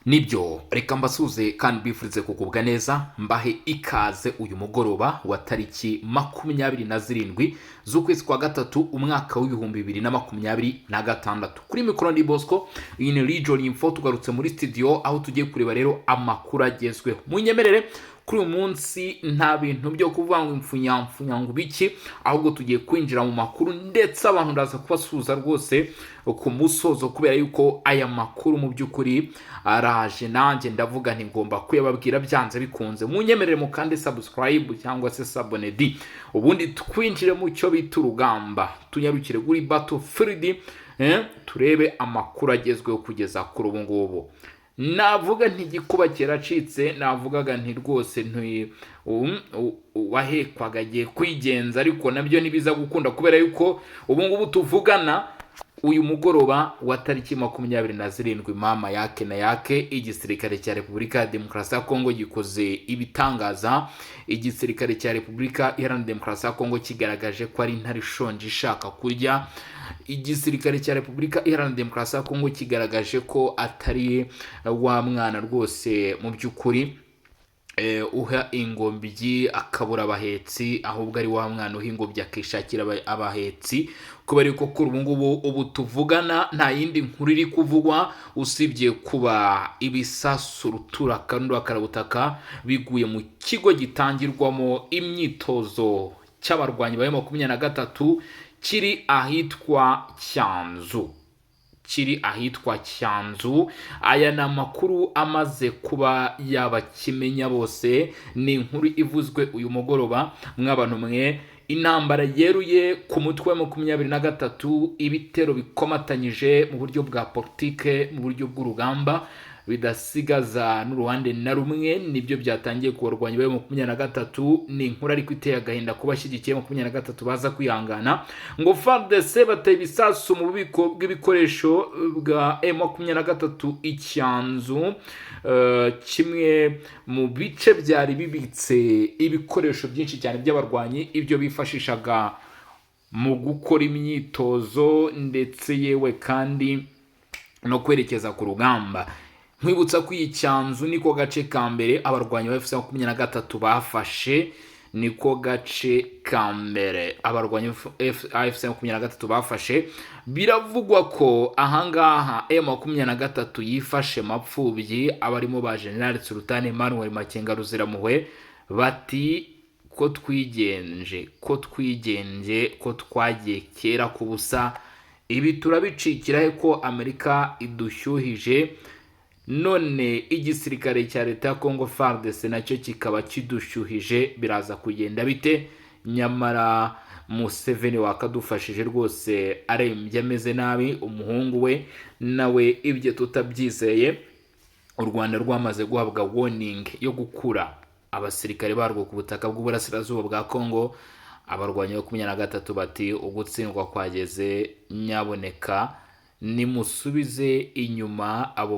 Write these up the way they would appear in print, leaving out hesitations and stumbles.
Nibyo reka mbasuze kandi bifurize kugubwa neza mbahe ikaze uyu mugoroba wa tariki 27 z'ukwezi kwa gatatu umwaka w'ibihumbi 2026 kuri mikoro ni Bosco iyi ni Region Info tugarutse muri studio aho tugiye kureba rero amakuru agezweho munyemerere kuri uyu munsi nta bintu byo kuvuga ngo impfunyamfunya ngo biki ahubwo tugiye kwinjira mu makuru ndetse abantu ndaza kubasuza rwose ku musozo kubera yuko aya makuru mu by'ukuri araje nanjye ndavuga nti ngomba kuyababwira byanze bikunze munyemerere mu kandi subscribe cyangwa se sabone ubundi twinjire mu cyo bita urugamba tunyarukire kuri Battlefield turebe amakuru agezweho kugeza kuri ubu ngubu. Navuga ntigikuba kiracitse navugaga nti rwose wahekwaga agiye kwigenza ariko nabyo nibiza gukunda kubera yuko ubu ngubu tuvugana uyu mugoroba wa tariki 27 mama yake na yake igisirikare cya Repubulika ya Demokarasi ya Kongo gikoze ibitangaza. Igisirikare cya Repubulika Iharanira Demokarasi ya Kongo kigaragaje ko ari intare ishonje ishaka kurya. Igisirikare cya Repubulika Iharanira Demokarasi ya Kongo kigaragaje ko atari wa mwana rwose mu by'ukuri uha ingobyi akabura abahetsi ahubwo ari wa mwana uha ingobyi akishakira abahetsi kubera ko kuri ubu ngubu ubu tuvugana nta yindi nkuru iri kuvugwa usibye kuba ibisasu rutura kandi akarabutaka biguye mu kigo gitangirwamo imyitozo cy'abarwanyi ba 23 kiri ahitwa Cyanzu. Aya ni amakuru amaze kuba yabakimenya bose, ni inkuru ivuzwe uyu mugoroba mw'abantu mwe. Intambara yeruye ku mutwe wa 23 ibitero bikomatanyije mu buryo bwa politike mu buryo bw'urugamba bidasigaza n'uruhande na rumwe nibyo byatangiye kubarwanya ba 23. Ni inkuru ariko iteye agahinda kubashyigikiye 23 baza kwihangana ngo FARDC bateye ibisasu mu bubiko bw'ibikoresho bwa M23 Icyanzu, kimwe mu bice byari bibitse ibikoresho byinshi cyane by'abarwanyi ibyo bifashishaga mu gukora imyitozo ndetse yewe kandi no kwerekeza ku rugamba. Nkwibutsa ko Icyanzu niko gace ka mbere abarwanyi ba FC23 bafashe, niko gace ka mbere abarwanyi FC23 bafashe. Biravugwa ko ahangaha M23 yifashe mapfubyi abarimo ba General Sultan Emmanuel Makenga Ruziramuhwe bati ko twigenje ko twagiye kera ku busa, ibi turabicikirahe ko Amerika idushyuhije none igisirikare cya leta ya Kongo FARDC nacyo kikaba kidushyuhije biraza kugenda bite? Nyamara Museveni wakadufashije rwose arembye ameze nabi umuhungu we nawe ibyo tutabyizeye. U Rwanda rwamaze guhabwa warning yo gukura abasirikare barwo ku butaka bw'uburasirazuba bwa Kongo. Abarwanyi ba 23 bati ugutsindwa kwageze, nyaboneka nimusubize inyuma abo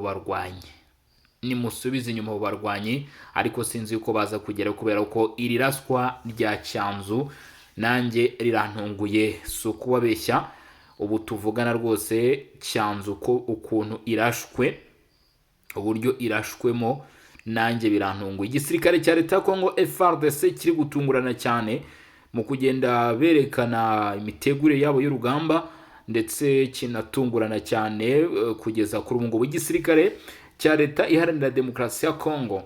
barwanyi, ariko sinzi uko baza kugera kubera ko iri raswa rya Cyanzu nanjye rirantunguye si ukubabeshya. Ubu tuvugana rwose Cyanzu ko ukuntu irashwe, uburyo irashwemo nanjye birantunguye. Igisirikare cya leta ya Kongo FARDC kiri gutungurana cyane mu kugenda berekana imitegurire yabo y'urugamba ndetse kinatungurana cyane kugeza kuri ubu ngubu. Igisirikare cya leta Iharanira Demokarasi ya Kongo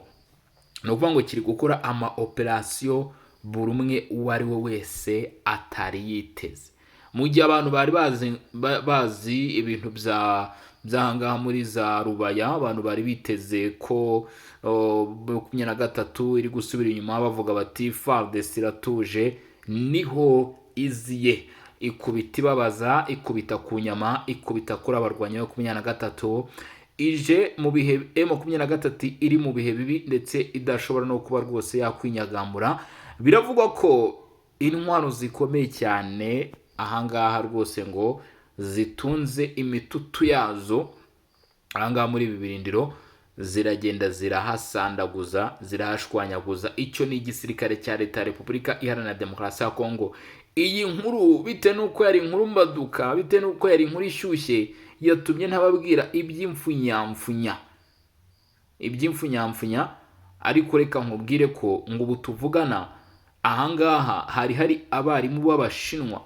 no kuvuga ngo kiri gukora ama operation buri umwe uwo ari we wese atari yiteze, mu gihe abantu bari bazi ibintu byahangaha muri za Rubaya. Abantu bari biteze ko 23 iri gusubira inyuma bavuga bati FARDC iratuje, niho iziye ikubita ibabaza, ikubita ku nyama, ikubita kuri abarwanyi ba 23 ije mu bihe M23 iri mu bihe bibi ndetse idashobora no kuba rwose yakwinyagambura. Biravugwa ko intwaro zikomeye cyane ahangaha rwose ngo zitunze imitutu yazo ahangaha muri ibi birindiro ziragenda zirahasandaguza zirahashwanyaguza. Icyo ni igisirikare cya leta ya Repubulika Iharanira Demokarasi ya Kongo. Iyi nkuru bite nuko yari inkuru mbaduka, bite nuko yari inkuru ishyushye yatumye ntababwira iby'imfunyamfunya iby'imfunyamfunya, ariko reka nkubwire ko ngo ubu tuvugana ahangaha hari abarimu b'Abashinwa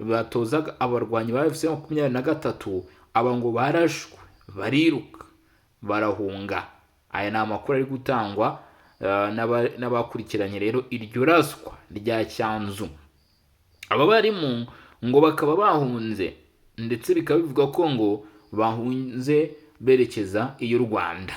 batozaga abarwanyi ba FC23, aba ngo barashwe, bariruka, barahunga. Aya ni amakuru ari gutangwa n'abakurikiranye rero iryo raswa rya Cyanzu. Aba barimu ngo bakaba bahunze, ndetse bikaba bivuga ko ngo bahunze berekeza iyo Rwanda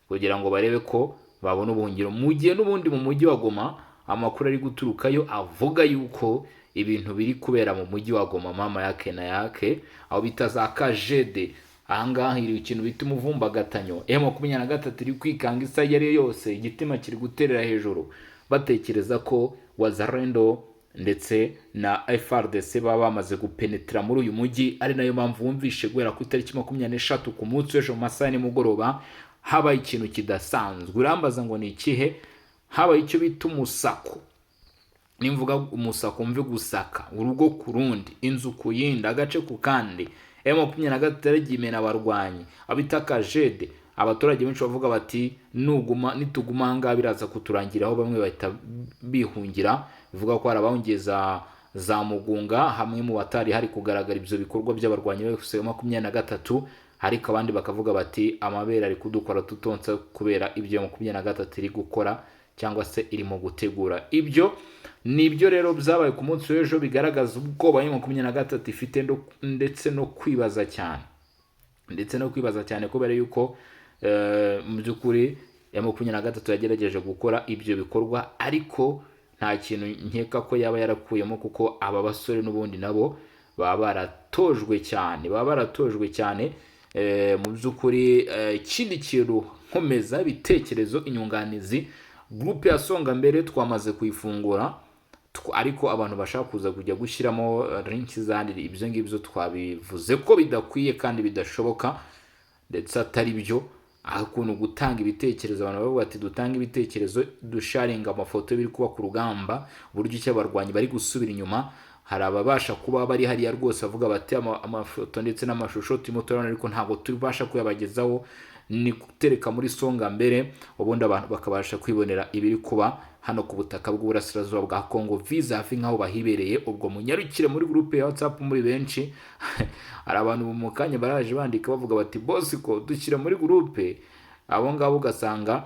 kugira ngo barebe ko babona ubuhungiro, mu gihe n'ubundi mu mujyi wa Goma amakuru ari guturukayo avuga yuko ibintu biri kubera mu mujyi wa Goma mama yake na yake, aho bita za Kajede. Ahangaha iri ikintu bita umuvumbagatanyo, M23 iri kwikanga isa yari yose, igitima kiri guterera hejuru, batekereza ko Wazalendo ndetse na FARDC baba bamaze gupenetra muri uyu mujyi. Ari nayo mpamvu wumvishe guhera ku itariki 23 ku munsi w'ejo mu masaha nimugoroba habaye ikintu kidasanzwe. Urambaza ngo ni ikihe? Habaye icyo bita umusako. Nimvuga umusako mve gusaka urugo ku rundi, inzu ku yindi, agace ku kandi. M23 yaragimena abarwanyi abita Kajede. Abaturage benshi bavuga bati nituguma hanga biraza kuturangira, aho bamwe bahita bihungira. Bivuga ko harabahungeza za Mugunga, hamwe mu batari hari kugaragara ibyo bikorwa by'abarwanyi ba M23, ariko abandi bakavuga bati amabere ari kudukora tutonsa kubera ibyo M23 iri gukora cyangwa se irimo gutegura. Ibyo nibyo rero byabaye ku munsi w'ejo, bigaragaza ubwoba M23 ifite ndetse no kwibaza cyane kubera yuko mu by'ukuri M23 yagerageje gukora ibyo bikorwa, ariko nta kintu nkeka ko yaba yarakuyemo, kuko aba basore n'ubundi nabo baba baratojwe cyane. Mu by'ukuri ikindi kintu nkomeza ibitekerezo, inyunganizi, groupe ya Songa Mbere twamaze kuyifungura, ariko abantu bashaka kuza kujya gushyiramo linki zandi, ibyo ngibyo twabivuze ko bidakwiye kandi bidashoboka, ndetse atari byo. Akuntu gutanga ibitekerezo, abantu bavuga ati dutanga ibitekerezo, dusharinga amafoto biri kuba ku rugamba, buryo icyo abarwanyi bari gusubira inyuma. Hari ababasha kuba bari hariya rwose bavuga bati amafoto ndetse n'amashusho turimo turabona, ariko ntabwo tubasha kuyabagezaho, ni gutereka muri Songa Mbere, ubundi abantu bakabasha kwibonera ibiri kuba hano ku butaka bw'uburasirazuba bwa Kongo, visa hafi nk'aho bahibereye. Ubwo munyarukire muri groupe ya WhatsApp muri benshi. Hari abantu mu kanya baraje bandika bavuga bati boss ko dushyira muri groupe, abo ngabo ugasanga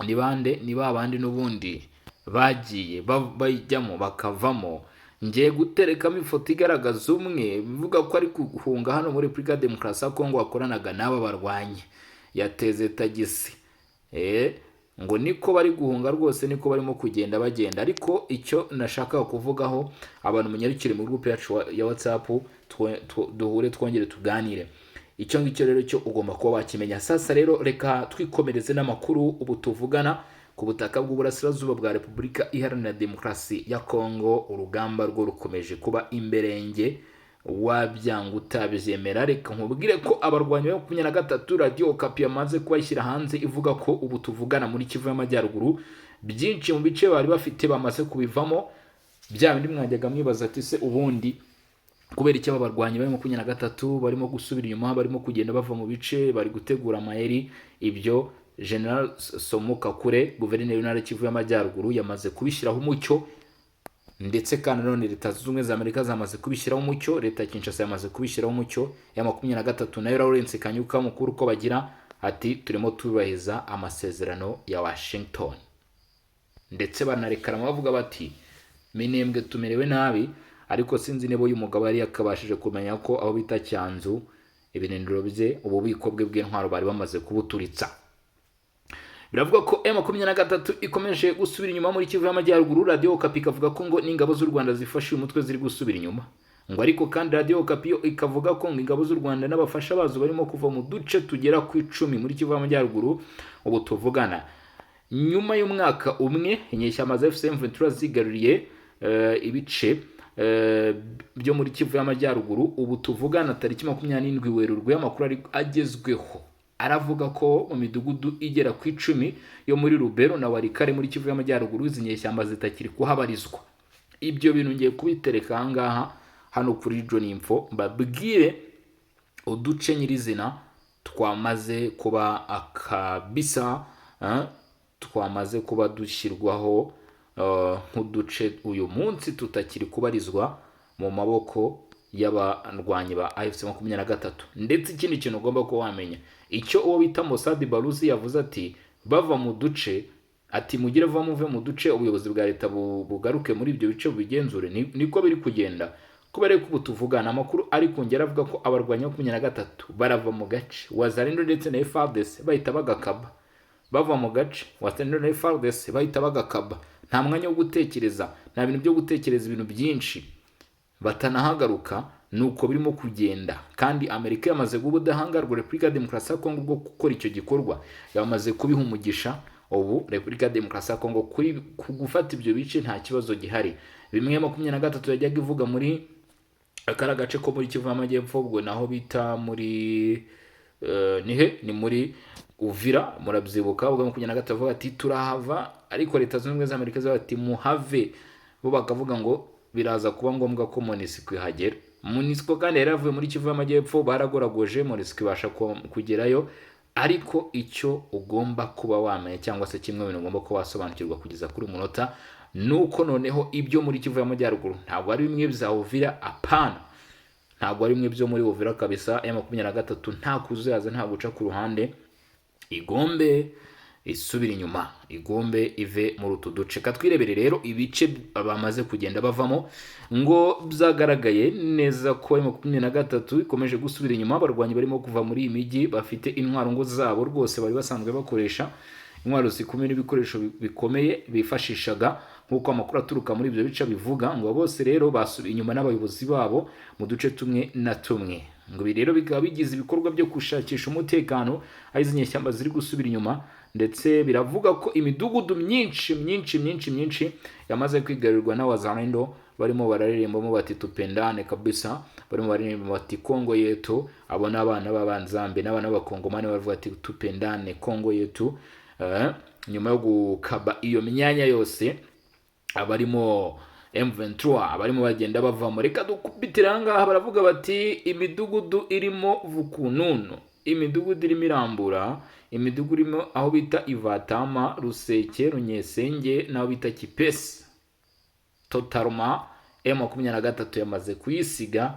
ni bande, ni babandi n'ubundi bagiye bajyamo bakavamo. Ngiye guterekamo ifoto igaragaza umwe bivuga ko ari guhunga hano muri Repubulika ya Demokarasi ya Kongo, wakoranaga n'aba barwanyi yateze tagisi. Ngo niko bari guhunga rwose, niko barimo kugenda bagenda. Ariko icyo nashaka kuvugaho, abantu munyarukire mu groupe yacu ya WhatsApp, duhure twongere tuganire. Icyo ngicyo rero cyo ugomba kuba wakimenya. Sasa rero reka twikomereze n'amakuru. Ubu tuvugana ku butaka bw'uburasirazuba bwa Repubulika Iharanira Demokarasi ya Kongo, urugamba rwo rukomeje kuba imberenge, wabyanga utabyemera. Reka nkubwire ko abarwanyi ba 23 Radio Okapi yamaze kubashyira hanze, ivuga ko ubu tuvugana muri Kivu y'Amajyaruguru byinshi mu bice bari bafite bamaze kubivamo. Bya bindi mwajyaga mwibaza ati se ubundi kubera iki abarwanyi ba 23 barimo gusubira inyuma, barimo kugenda bava mu bice, bari gutegura amayeri. Ibyo General Somuka Kure, guverineri w'intara Kivu y'Amajyaruguru, yamaze kubishyiraho umucyo, ndetse kandi none Leta Zunze Ubumwe za Amerika zamaze kubishyiraho umucyo. Leta ya Kinshasa yamaze kubishyiraho umucyo ya 23, nayo Lawrence Kanyuka mukuru ko bagira ati turimo tubahiza amasezerano ya Washington, ndetse banarekarama bavuga bati minembwe tumerewe nabi. Ariko sinzi niba uyu mugabo yari yakabashije kumenya ko aho bita Cyanzu ibinendiro bye, ububiko bwe bw'intwaro bari bamaze kubuturitsa. Biravuga ko M23 ikomeje gusubira inyuma muri Kivu y'Amajyaruguru. Radio Okapi ikavuga ko ngo n'ingabo z'u Rwanda zifashe umutwe ziri gusubira inyuma. Ngo ariko kandi Radio Okapi ikavuga ko ngo ingabo z'u Rwanda n'abafasha bazo barimo kuva mu duce tugera ku 10 muri Kivu y'Amajyaruguru. Ubu tuvugana nyuma y'umwaka umwe, inyeshyamba za FC23 zigaruriye ibice byo muri Kivu y'Amajyaruguru. Ubu tuvugana tariki 27 Werurwe, amakuru ari agezweho aravuga ko mu midugudu igera ku 10 yo muri Rubero na Warikare muri Kivu y'Amajyaruguru izi nyeshyamba zitakiri kuhabarizwa. Ibyo bintu ngiye kubitereka ahangaha hano kuri John Info, mbabwire uduce nyirizina twamaze kuba akabisa, twamaze kuba dushyirwaho nk'uduce uyu munsi tutakiri kubarizwa mu maboko y'abarwanyi ba AFC-23. Ndetse ikindi kintu ugomba kuba wamenya, icyo uwo bita Mossad Baluzi yavuze ati bava mu duce, ati mugire vuba muve mu duce, ubuyobozi bwa leta bugaruke muri ibyo bice bubigenzure. Niko biri kugenda, kubera ko ubu tuvugana amakuru ari kongera avuga ko abarwanyi ba 23 barava mu gace Wazalendo ndetse na FARDC bahita bagakaba, bava mu gace Wazalendo na FARDC bahita bagakaba. Nta mwanya wo gutekereza, nta bintu byo gutekereza ibintu byinshi, batanahagaruka. Nuko birimo kugenda, kandi Amerika yamaze gubudahangarwa Repubulika ya Demokarasi ya Kongo bwo gukora icyo gikorwa, yamaze kubiha umugisha. Ubu Repubulika ya Demokarasi ya Kongo kuri gufata ibyo bice nta kibazo gihari. Bimwe 23 yajyaga ivuga muri akara gace ko muri Kivu y'Amajyepfo, ubwo naho bita muri ni muri Uvira, murabyibuka. Ubwo 23 avuga ati turahava, ariko leta zunze ubumwe za Amerika zavuga ati muhave, bo bakavuga ngo biraza kuba ngombwa ko MONUSCO ihagera. MONUSCO kandi yaravuye muri Kivu y'Amajyepfo, baragoragoje, MONUSCO ibasha kugerayo. Ariko icyo ugomba kuba wamenye, cyangwa se kimwe bintu ugomba kuba wasobanukirwa kugeza kuri munota, nuko noneho ibyo muri Kivu y'Amajyaruguru ntabwo ari bimwe bya Uvira, apana, ntabwo ari bimwe byo muri Uvira kabisa. M23 nta kuzaza, nta guca ku ruhande, igombe isubira inyuma, igombe ive muri utu duce. Katwirebere rero ibice bamaze kugenda bavamo, ngo byagaragaye neza ko M23 ikomeje gusubira inyuma. Abarwanyi barimo kuva muri iyi migi bafite intwaro ngo zabo rwose bari basanzwe bakoresha, intwaro zikomeye n'ibikoresho bikomeye bifashishaga, nk'uko amakuru aturuka muri ibyo bice bivuga. Ngo bose rero basubiye inyuma n'abayobozi babo mu duce tumwe na tumwe. Ngo ibi rero bikaba bigize ibikorwa byo gushakisha umutekano, aho izi nyeshyamba ziri gusubira inyuma. Ndetse biravuga ko imidugudu myinshi yamaze kwigarurirwa na Wazalendo, barimo bararirimbamo bati tupendane kabisa, barimo baririmba bati Kongo yetu. Abo n'abana b'abanzambe n'abana b'abakongomani bavuga ati tupendane Kongo yetu. Nyuma yo gukaba iyo myanya yose, abarimo M23 abarimo bagenda bavamo. Reka dukubitira ahangaha, baravuga bati imidugudu irimo Vukununu, imidugudu irimo Irambura, imidugudu irimo aho bita Ivatama, Ruseke, Runyesenge n'aho bita Kipesi, totalma M23 yamaze kuyisiga,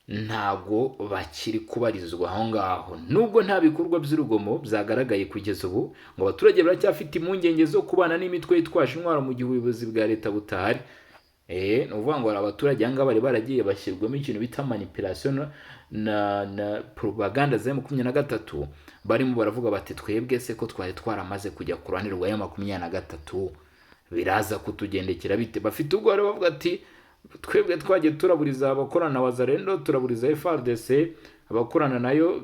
ntago bakiri kubarizwa aho ngaho. Nubwo nta bikorwa by'urugomo byagaragaye kugeza ubu, ngo abaturage baracyafite impungenge zo kubana n'imitwe yitwaje intwaro mu gihe ubuyobozi bwa leta butahari. Ni uvuga ngo abaturage ahangaha bari baragiye bashyirwamo ikintu bita manipulation na propaganda za M23, barimo baravuga bati twebwe se ko twari twaramaze kujya ku ruhande rwa M23, biraza kutugendekera bite? Bafite ubwo bari bavuga ati twebwe twagiye turaburiza abakorana na Wazalendo, turaburiza FARDC, abakorana nayo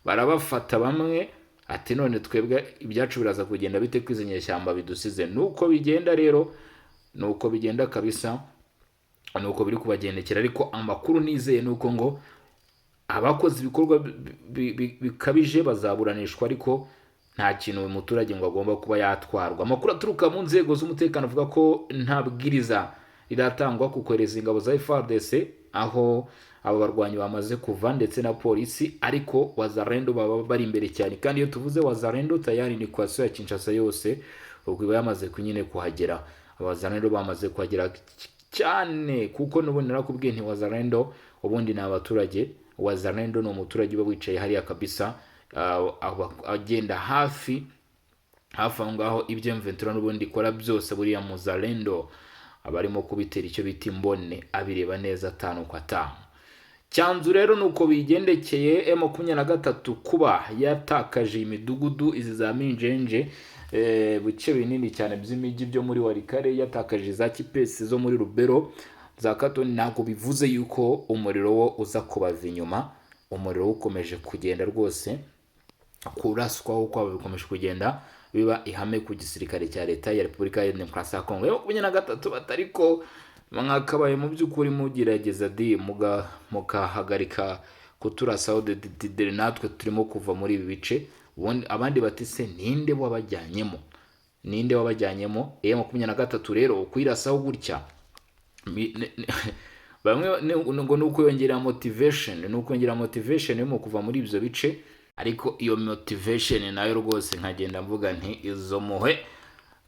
barabafata bamwe, ati none twebwe ibyacu biraza kugenda bite kwizenye shyamba bidusize? Nuko bigenda rero, nuko bigenda kabisa, nuko biri kubagendekera. Ariko amakuru nizeye nuko ngo abakoze ibikorwa bikabije bazaburanishwa, ariko nta kintu umuturage ngo agomba kuba yatwarwa. Amakuru aturuka mu nzego z'umutekano avuga ko nta bwiriza riratangwa ku kohereza ingabo za FARDC aho abo barwanyi bamaze kuva, ndetse na polisi, ariko Wazalendo baba bari imbere cyane. Kandi iyo tuvuze Wazalendo tayari ni kwasiyo ya Kinshasa yose, ubwo iba yamaze kunyine kuhagera. Wazalendo bamaze kuhagera cyane, kuko n'ubundi narakubwiye nti Wazalendo ubundi ni abaturage. Wazalendo ni umuturage uba wicaye hariya kabisa, agenda hafi aho ngaho. Ibyo M23 n'ubundi ikora byose, buriya Muzalendo abarimo kubitera icyo bita imbone, abireba neza 5 kwa 5. Cyanzu rero nuko bigendekeye M23 kuba yatakaje imidugudu izi za Minjenje, buce binini cyane by'imijyi byo muri Warikare, yatakaje za Kipesi zo muri Rubero, za Katoni. Ntabwo bivuze yuko umuriro wo uza kubava inyuma. Umuriro ukomeje kugenda rwose, kuraswaho kwabo bikomeje kugenda biba ihame ku gisirikare cya leta ya Repubulika ya Demokarasi ya Kongo. M23 batariko mwakabaye mu by'ukuri mugerageza mukahagarika kuturasaho de natwe turimo kuva muri ibi bice. Abandi bati se ninde wabajyanyemo, ninde wabajyanyemo? M23 rero kwirasaho gutya bamwe ngo ni ukwiyongera motivation yo mu kuva muri ibyo bice, ariko iyo motivation nayo rwose nkagenda mvuga nti izo muhe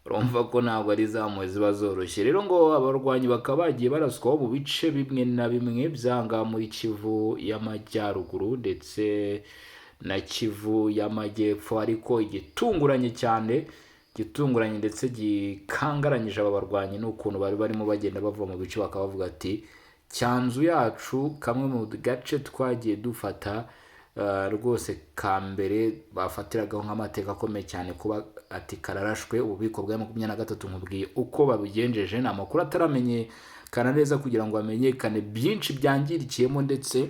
urumva ko ntabwo ari za mpuhwe ziba zoroshye. Rero ngo abarwanyi bakaba bagiye baraswaho mu bice bimwe na bimwe byanga muri Kivu y'Amajyaruguru ndetse na Kivu y'Amajyepfo, ariko igitunguranye ndetse gikangaranyije aba barwanyi n'ukuntu bari barimo bagenda bava mu bice bakaba bavuga ati Cyanzu yacu, kamwe mu gace twagiye dufata rwose ka mbere bafatiragaho nk'amateka akomeye cyane kuba ati kararashwe, ububiko bwa 23 nkubwiye uko babigenjeje, ni amakuru ataramenyekana neza kugira ngo hamenyekane byinshi byangirikiyemo, ndetse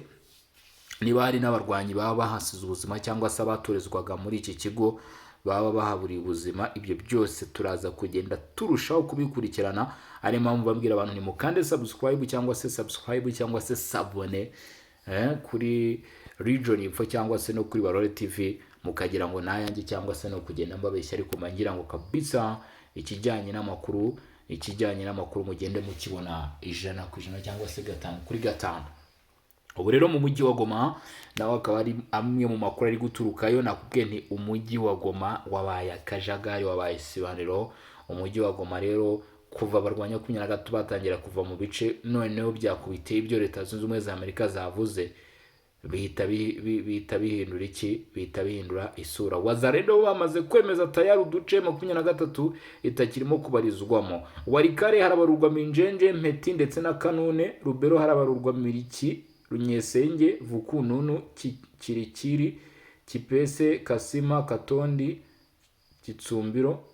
niba hari n'abarwanyi baba bahasize ubuzima cyangwa se abatorezwaga muri iki kigo baba bahaburiye ubuzima. Ibyo byose turaza kugenda turushaho kubikurikirana, ari mpamvu babwira abantu ni mukande subscribe cyangwa se sabone kuri Region Info cyangwa se no kuri Barore TV, mukagira ngo nayanjye cyangwa se no kugenda mbabeshya, ariko mangira ngo kabisa ikijyanye n'amakuru mugende mukibona 100% cyangwa se 5/5. Ubu rero mu mujyi wa Goma nawe akaba ari amwe mu makuru ari guturukayo. Nakubwiye nti umujyi wa Goma wabaye akajagari, wabaye isibaniro. Umujyi wa Goma rero kuva abarwanya 23 batangira kuva mu bice, noneho byakubiteye ibyo Leta Zunze Ubumwe za Amerika zavuze, bihita bihindura isura. Wazalendo bamaze kwemeza tayari uduce 23 itakirimo kubarizwamo. Warikare harabarurwa Minjenje, Mpeti ndetse na Kanune. Rubero harabarurwa Miriki, Runyesenge, Vukununu, Kirikiri, Kipese, Kasima, Katondi, Kitsumbiro,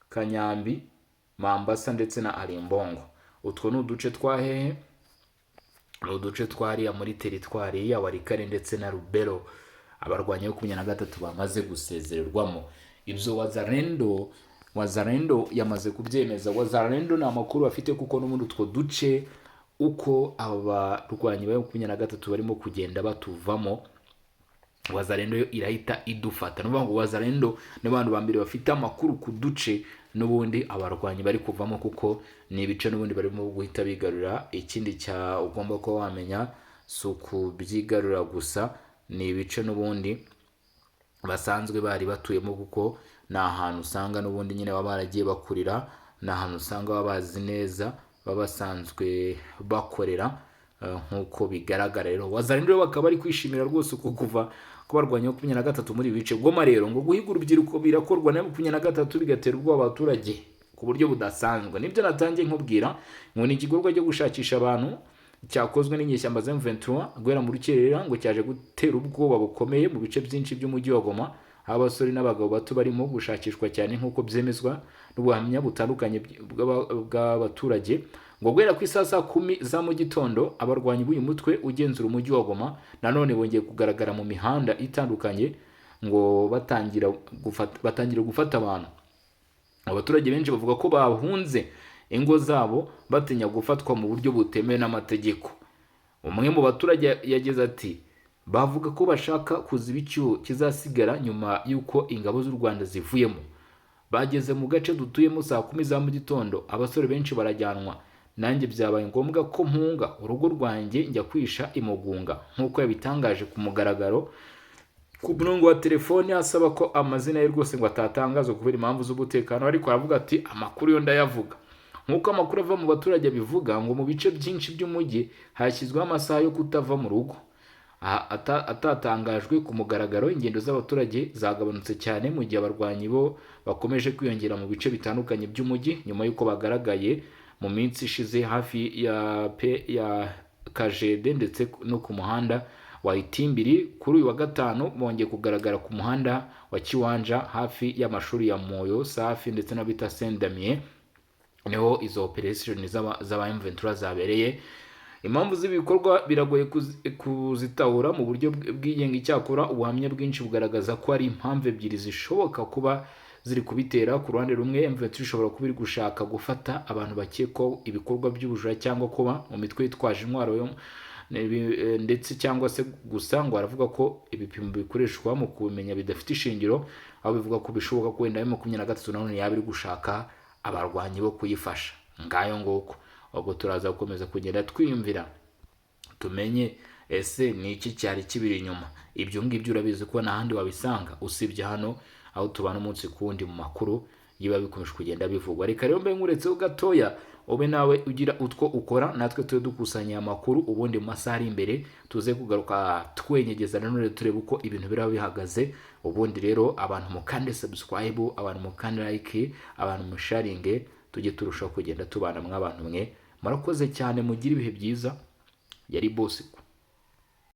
Kanyambi, Mambasa ndetse na Arimbongo. Utwo ni uduce twahehe, uduce twariya muri teritwari ya Warikare ndetse na Rubero abarwanya 23 bamaze gusezererwamo. Ibyo Wazalendo yamaze kubyemeza. Wazalendo ni amakuru afite kuko n'ubundi utwo duce uko abarwanyi ba 23 barimo kugenda batuvamo, Wazalendo irahita idufata. Nuvuga ngo Wazalendo n'abantu bambere bafite amakuru ku duce n'ubundi abarwanyi bari kuvamo, kuko ni ibice n'ubundi barimo guhita bigarura. Ikindi cya ugomba ko wamenya suku byigarura gusa, ni ibice n'ubundi basanzwe bari batuyemo, kuko na ahantu usanga n'ubundi nyine baba baragiye bakurira, na ahantu usanga babazi neza babasanzwe bakorera nkuko bigaragara. Rero Wazalendo bakaba ari kwishimira rwose uko kuva kubarwanya 23 muri bice. Goma rero ngo guhiga urubyiruko birakorwa na 23 bigatera ubwoba abaturage ku buryo budasanzwe. Nibyo natangiye nkubwira ngo ni igikorwa cyo gushakisha abantu cyakozwe n'inyeshyamba za M23 guhera mu rukerera, ngo cyaje gutera ubwoba bukomeye mu bice byinshi by'umujyi wa Goma. Abasore n'abagabo bato barimo gushakishwa cyane nkuko byemezwa n'ubuhamya butandukanye bw'abaturage. Ngo guhera ku saa 10 za mu gitondo abarwanyi b'uyu mutwe ugenzura umujyi wa Goma nanone bongeye kugaragara mu mihanda itandukanye, ngo batangira gufata abantu. Abaturage benshi bavuga ko bahunze ingo zabo batinya gufatwa mu buryo butemewe n'amategeko. Umwe mu baturage yagize ati bavuga ko bashaka kuziba icyuho kizasigara nyuma y'uko ingabo z'u Rwanda zivuyemo. Bageze mu gace dutuyemo saa 10 za mu gitondo, abasore benshi barajyanwa. Nanjye byabaye ngombwa ko mpunga urugo rwanjye njya kwisha imugunga, nkuko yabitangaje ku mugaragaro ku murongo wa telefone, asaba ko amazina ye rwose ngo atatangazwa kubera impamvu z'umutekano. Ariko aravuga ati amakuru yo ndayavuga. Nkuko amakuru ava mu baturage bivuga, ngo mu bice byinshi by'umujyi hashyizweho amasaha yo kutava mu rugo. Atatangajwe ku mugaragaro, ingendo z'abaturage zagabanutse cyane mu gihe abarwanyi bo bakomeje kwiyongera mu bice bitandukanye by'umujyi nyuma y'uko bagaragaye mu minsi ishize hafi ya Kajede ndetse no ku muhanda wa Itimbiri. Kuri uyu wa gatanu bongeye kugaragara ku muhanda wa Kiwanja hafi y'amashuri ya Moyo Safi ndetse na bita Saint Damien, niho izo operation z'aba M23 zabereye. Impamvu z'ibikorwa biragoye kuzitahura mu buryo bw'igenga. Icyakora ubuhamya bwinshi bugaragaza ko ari impamvu ebyiri zishoboka kuba ziri kubitera. Ku ruhande rumwe M23 ishobora kuba iri gushaka gufata abantu bakekwaho ibikorwa by'ubujura cyangwa kuba mu mitwe yitwaje intwaro ndetse cyangwa se gusa ngo aravuga ko ibipimo bikoreshwa mu kubimenya bidafite ishingiro, aho bivuga ko bishoboka ko wenda M23 nanone yaba iri gushaka abarwanyi bo kuyifasha. Ngayo nguko ubwo turaza gukomeza kugenda twiyumvira tumenye ese ni iki cyari kibiri inyuma. Ibyo ngibyo urabizi ko n'ahandi wabisanga usibye hano aho tubana umunsi kundi mu makuru yiba bikomeje kugenda bivugwa. Reka rero mbe nkuretseho gatoya ube nawe ugira utwo ukora, natwe tuye dukusanya amakuru, ubundi mu masaha ari imbere tuze kugaruka twenyegeza nanone turebe uko ibintu biraba bihagaze. Ubundi rero abantu mukande subscribe, abantu mukande like, abantu musharinge, tujye turushaho kugenda tubana mw'abantu mwe. Murakoze cyane, mugira ibihe byiza. Yari Bosco.